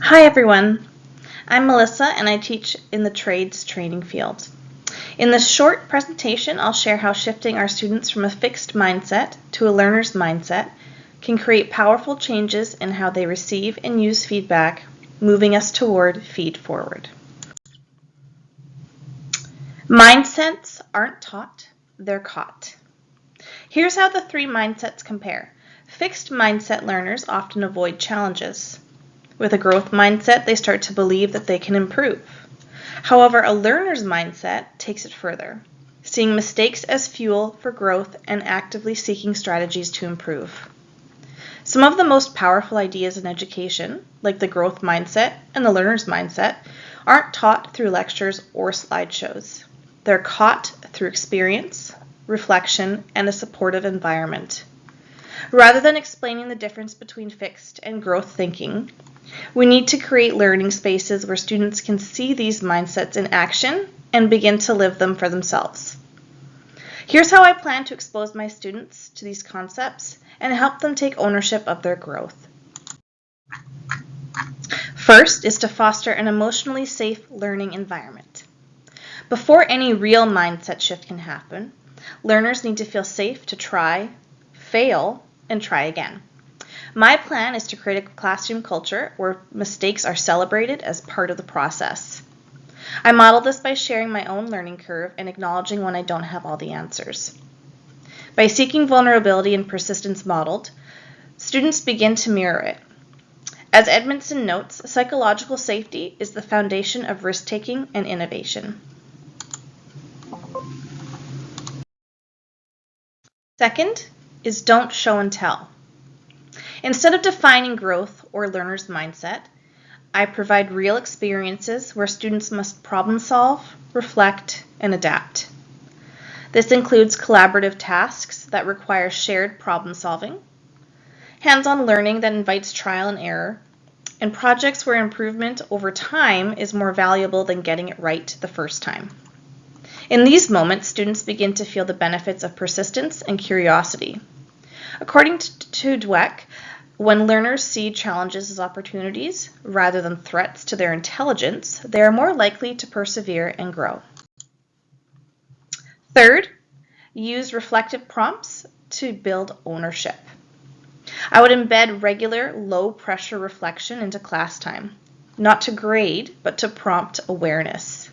Hi everyone, I'm Melissa and I teach in the trades training field. In this short presentation, I'll share how shifting our students from a fixed mindset to a learner's mindset can create powerful changes in how they receive and use feedback, moving us toward feed forward. Mindsets aren't taught, they're caught. Here's how the three mindsets compare. Fixed mindset learners often avoid challenges. With a growth mindset, they start to believe that they can improve. However, a learner's mindset takes it further, seeing mistakes as fuel for growth and actively seeking strategies to improve. Some of the most powerful ideas in education, like the growth mindset and the learner's mindset, aren't taught through lectures or slideshows. They're caught through experience, reflection, and a supportive environment. Rather than explaining the difference between fixed and growth thinking, we need to create learning spaces where students can see these mindsets in action and begin to live them for themselves. Here's how I plan to expose my students to these concepts and help them take ownership of their growth. First is to foster an emotionally safe learning environment. Before any real mindset shift can happen, learners need to feel safe to try, fail, and try again. My plan is to create a classroom culture where mistakes are celebrated as part of the process. I model this by sharing my own learning curve and acknowledging when I don't have all the answers. By seeking vulnerability and persistence modeled, students begin to mirror it. As Edmondson notes, psychological safety is the foundation of risk-taking and innovation. Second is don't show and tell. Instead of defining growth or learner's mindset, I provide real experiences where students must problem solve, reflect, and adapt. This includes collaborative tasks that require shared problem solving, hands-on learning that invites trial and error, and projects where improvement over time is more valuable than getting it right the first time. In these moments, students begin to feel the benefits of persistence and curiosity. According to Dweck, when learners see challenges as opportunities rather than threats to their intelligence, they are more likely to persevere and grow. Third, use reflective prompts to build ownership. I would embed regular, low-pressure reflection into class time, not to grade, but to prompt awareness.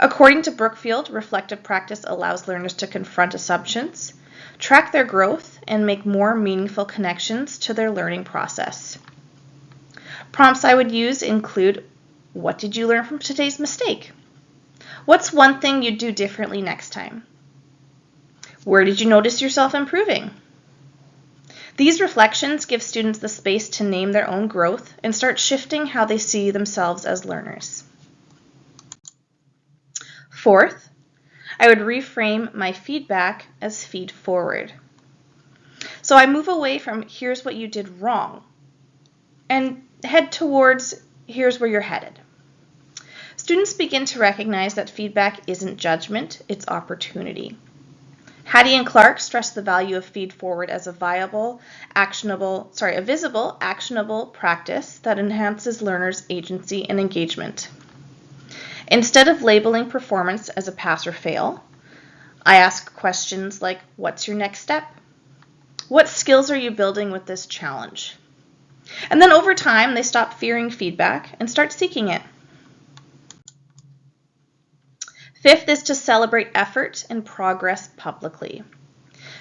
According to Brookfield, reflective practice allows learners to confront assumptions, track their growth, and make more meaningful connections to their learning process. Prompts I would use include, what did you learn from today's mistake? What's one thing you'd do differently next time? Where did you notice yourself improving? These reflections give students the space to name their own growth and start shifting how they see themselves as learners. Fourth, I would reframe my feedback as feed forward. So I move away from here's what you did wrong and head towards here's where you're headed. Students begin to recognize that feedback isn't judgment, it's opportunity. Hattie and Clark stress the value of feed forward as a visible, actionable practice that enhances learners' agency and engagement. Instead of labeling performance as a pass or fail, I ask questions like, what's your next step? What skills are you building with this challenge? And then over time, they stop fearing feedback and start seeking it. Fifth is to celebrate effort and progress publicly.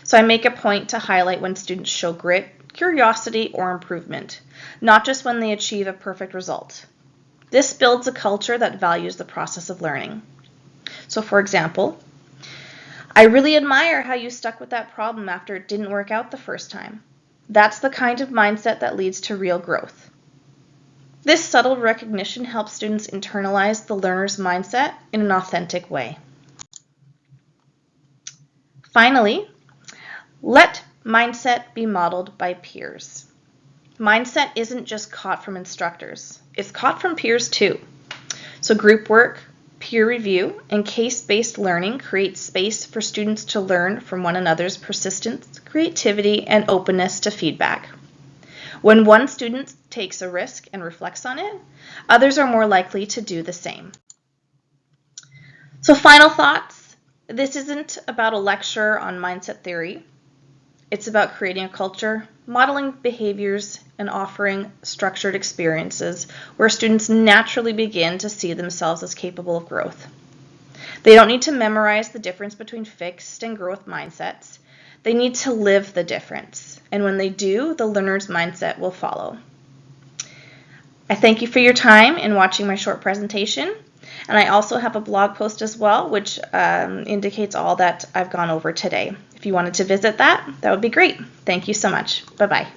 So I make a point to highlight when students show grit, curiosity, or improvement, not just when they achieve a perfect result. This builds a culture that values the process of learning. So for example, I really admire how you stuck with that problem after it didn't work out the first time. That's the kind of mindset that leads to real growth. This subtle recognition helps students internalize the learner's mindset in an authentic way. Finally, let mindset be modeled by peers. Mindset isn't just caught from instructors, it's caught from peers too. So group work, peer review, and case-based learning create space for students to learn from one another's persistence, creativity, and openness to feedback. When one student takes a risk and reflects on it, others are more likely to do the same. So final thoughts. This isn't about a lecture on mindset theory. It's about creating a culture, modeling behaviors, and offering structured experiences where students naturally begin to see themselves as capable of growth. They don't need to memorize the difference between fixed and growth mindsets. They need to live the difference. And when they do, the learner's mindset will follow. I thank you for your time in watching my short presentation. And I also have a blog post as well, which indicates all that I've gone over today. If you wanted to visit that, that would be great. Thank you so much. Bye-bye.